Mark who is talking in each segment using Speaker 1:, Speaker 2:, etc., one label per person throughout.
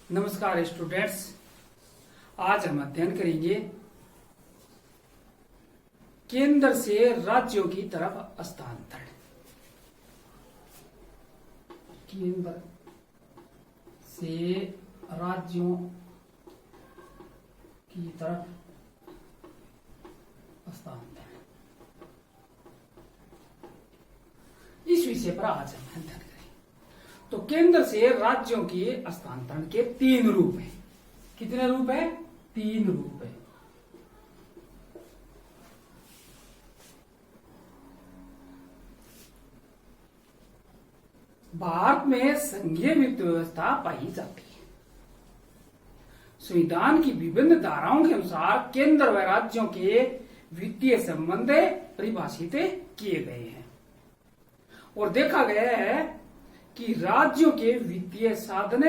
Speaker 1: नमस्कार स्टूडेंट्स, आज हम अध्ययन करेंगे केंद्र से राज्यों की तरफ हस्तांतरण। केंद्र से राज्यों की तरफ हस्तांतरण, इस विषय पर आज हम अध्ययन करेंगे। तो केंद्र से राज्यों के हस्तांतरण के 3 रूप हैं। कितने रूप हैं? 3 रूप हैं। भारत में संघीय वित्त व्यवस्था पाई जाती है। संविधान की विभिन्न धाराओं के अनुसार केंद्र व राज्यों के वित्तीय संबंध परिभाषित किए गए हैं और देखा गया है कि राज्यों के वित्तीय साधन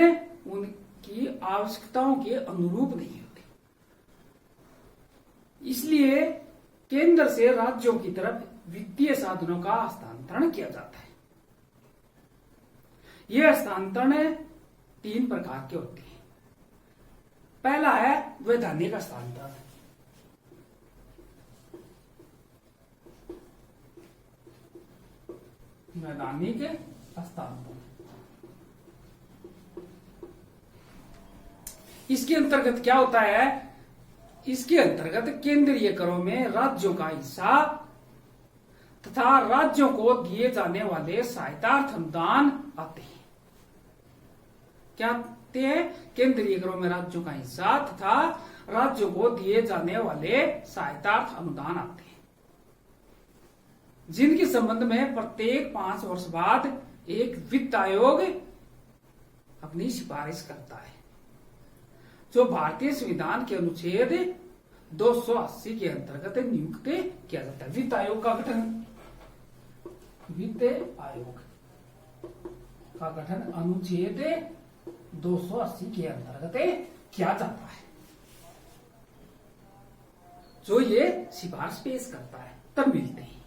Speaker 1: उनकी आवश्यकताओं के अनुरूप नहीं होते। इसलिए केंद्र से राज्यों की तरफ वित्तीय साधनों का हस्तांतरण किया जाता है। यह हस्तांतरण 3 प्रकार के होते हैं। पहला है वैधानिक हस्तांतरण। वैधानिक हस्तांतरण, इसके अंतर्गत क्या होता है? इसके अंतर्गत केंद्रीय करों में राज्यों का हिस्सा तथा राज्यों को दिए जाने वाले सहायतार्थ अनुदान आते हैं। क्या आते हैं? केंद्रीय करों में राज्यों का हिस्सा तथा राज्यों को दिए जाने वाले सहायतार्थ अनुदान आते हैं, जिनके संबंध में प्रत्येक 5 वर्ष बाद एक वित्त आयोग अपनी सिफारिश करता है, जो भारतीय संविधान के अनुच्छेद 280 के अंतर्गत नियुक्त किया जाता है। वित्त आयोग का गठन, वित्त आयोग का गठन अनुच्छेद 280 के अंतर्गत किया जाता है, जो ये सिफारिश पेश करता है, तब मिलते हैं।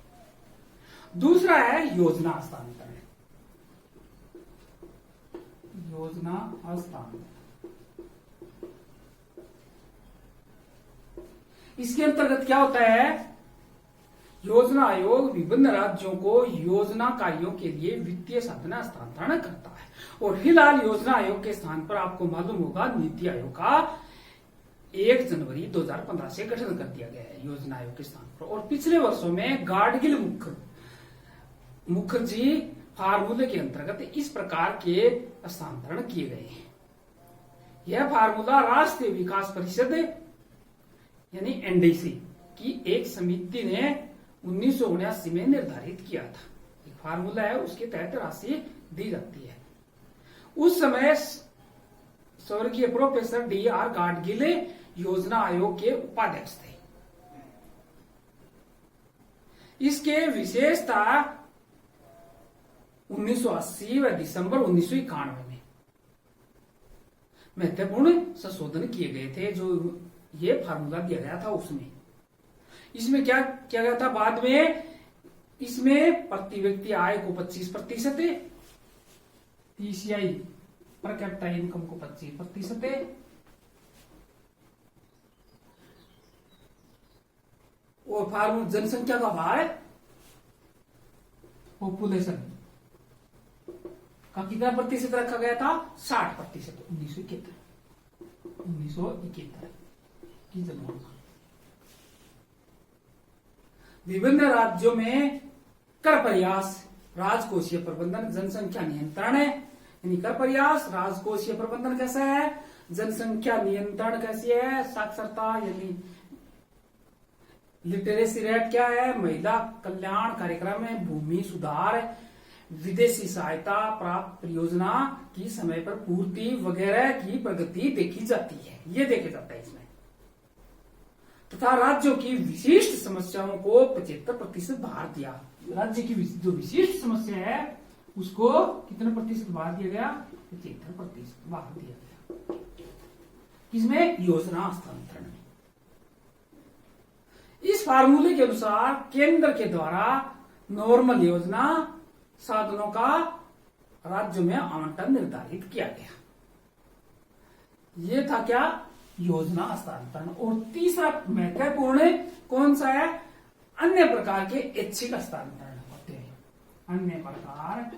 Speaker 1: दूसरा है योजना हस्तांतरण। योजना हस्तांतरण, इसके अंतर्गत क्या होता है? योजना आयोग विभिन्न राज्यों को योजना कार्यों के लिए वित्तीय साधन हस्तांतरण करता है और फिलहाल योजना आयोग के स्थान पर आपको मालूम होगा नीति आयोग का 1 जनवरी 2015 से गठन कर दिया गया है योजना आयोग के स्थान पर। और पिछले वर्षों में गाडगिल मुखर्जी फार्मूले के अंतर्गत इस प्रकार के हस्तांतरण किए गए हैं। यह फार्मूला राष्ट्रीय विकास परिषद यानी एनडीसी की एक समिति ने 1979 में निर्धारित किया था। एक फार्मूला है, उसके तहत राशि दी जाती है। उस समय स्वर्गीय प्रोफेसर D.R. गाडगिल योजना आयोग के उपाध्यक्ष थे। इसके विशेषता 1980 व दिसंबर 1991 में महत्वपूर्ण संशोधन किए गए थे, जो ये फार्मूला दिया गया था उसमें। इसमें क्या किया गया था? बाद में इसमें प्रति व्यक्ति आय को 25%, TCI पर कैपिटा इनकम को 25% और फार्मूला जनसंख्या का भार, पॉपुलेशन का कितना प्रतिशत रखा गया था? 60%। 1971 की जनगणना। विभिन्न राज्यों में कर प्रयास, राजकोषीय प्रबंधन, जनसंख्या नियंत्रण है। यानी कर प्रयास, राजकोषीय प्रबंधन कैसा है, जनसंख्या नियंत्रण कैसी है, साक्षरता यानी लिटरेसी रेट क्या है, महिला कल्याण कार्यक्रम है, भूमि सुधार, विदेशी सहायता प्राप्त परियोजना की समय पर पूर्ति वगैरह की प्रगति देखी जाती है। ये देखा जाता है इसमें। तथा राज्यों की विशिष्ट समस्याओं को 75% भार दिया। राज्य की जो विशिष्ट समस्या है उसको कितना प्रतिशत भार दिया गया? 75% भार दिया गया। किसमें? योजना हस्तांतरण में। इस फार्मूले के अनुसार केंद्र के द्वारा नॉर्मल योजना साधनों का राज्य में आवंटन निर्धारित किया गया। ये था क्या, योजना हस्तांतरण। और तीसरा महत्वपूर्ण कौन सा है, अन्य प्रकार के ऐच्छिक हस्तांतरण होते हैं। अन्य प्रकार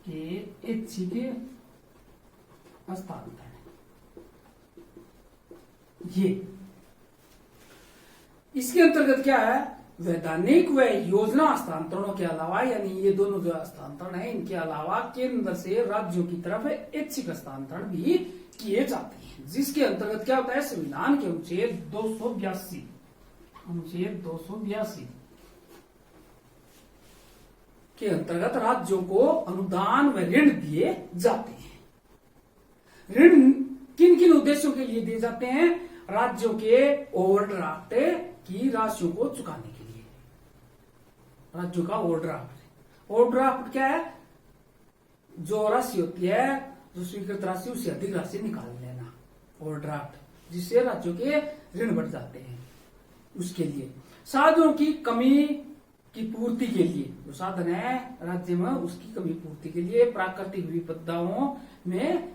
Speaker 1: के ऐच्छिक हस्तांतरण, ये इसके अंतर्गत क्या है, वैधानिक व योजना हस्तांतरणों के अलावा, यानी ये दोनों जो हस्तांतरण है इनके अलावा केंद्र से राज्यों की तरफ ऐच्छिक हस्तांतरण भी किए जाते हैं, जिसके अंतर्गत क्या होता है, संविधान के अनुच्छेद 282 के अंतर्गत राज्यों को अनुदान व ऋण दिए जाते हैं। ऋण किन किन उद्देश्यों के लिए दिए जाते हैं, राज्यों के ओवरड्राफ्ट की राशियों को चुकाने के लिए। राज्यों का ओवरड्राफ्ट क्या है, जो राशि होती है, जो स्वीकृत राशि उससे अधिक राशि निकाल लेना, ओवरड्राफ्ट, जिससे राज्यों के ऋण बढ़ जाते हैं। उसके लिए साधनों की कमी की पूर्ति के लिए, जो साधन है राज्य में उसकी कमी पूर्ति के लिए, प्राकृतिक विपदाओं में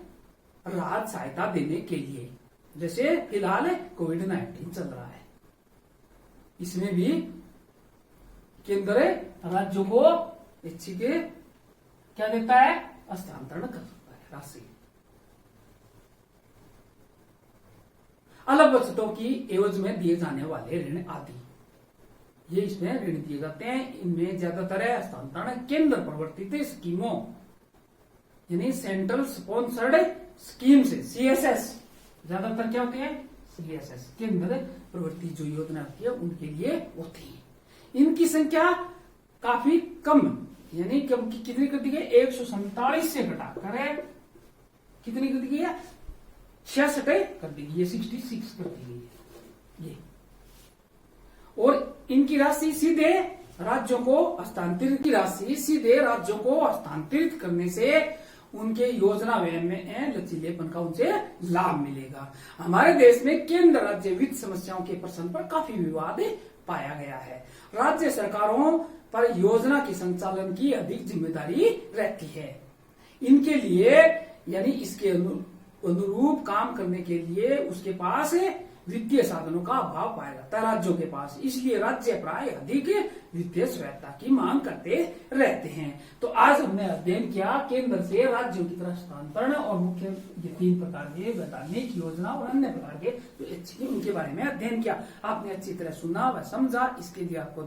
Speaker 1: राहत सहायता देने के लिए, जैसे फिलहाल कोविड-19 चल रहा है, इसमें भी केंद्र राज्यों को ऐच्छिक क्या देता है, हस्तांतरण कर सकता है राशि। अलग बचतों की एवज में दिए जाने वाले ऋण आदि, ये इसमें ऋण दिए जाते हैं। इनमें ज्यादातर है हस्तांतरण केंद्र प्रवर्तित स्कीमों, यानी सेंट्रल स्पॉन्सर्ड स्कीम से, CSS, ज्यादातर क्या होते हैं, CSS, केंद्र प्रवर्तित जो योजना होती है उनके लिए होती है। इनकी संख्या काफी कम, यानी कितनी कर दी गई, 147 से घटाकर कितनी कर दी गई है, 66 कर दी गई है, 66 कर दी गई है ये। और इनकी राशि सीधे राज्यों को हस्तांतरित करने से उनके योजना व्यय में लचीलेपन का उनसे लाभ मिलेगा। हमारे देश में केंद्र राज्य वित्त समस्याओं के प्रश्न पर काफी विवाद पाया गया है। राज्य सरकारों पर योजना के संचालन की अधिक जिम्मेदारी रहती है। इनके लिए, यानी इसके अनुरूप काम करने के लिए उसके पास वित्तीय साधनों का अभाव पाया जाता है राज्यों के पास, इसलिए राज्य प्राय अधिक वित्तीय स्वायत्तता की मांग करते रहते हैं। तो आज हमने अध्ययन किया केंद्र से राज्यों की तरफ हस्तांतरण और मुख्य ये 3 प्रकार के वैधानिक योजना और अन्य प्रकार के जो ऐच्छिक, उनके बारे में अध्ययन किया। आपने अच्छी तरह सुना व समझा, इसके लिए आपको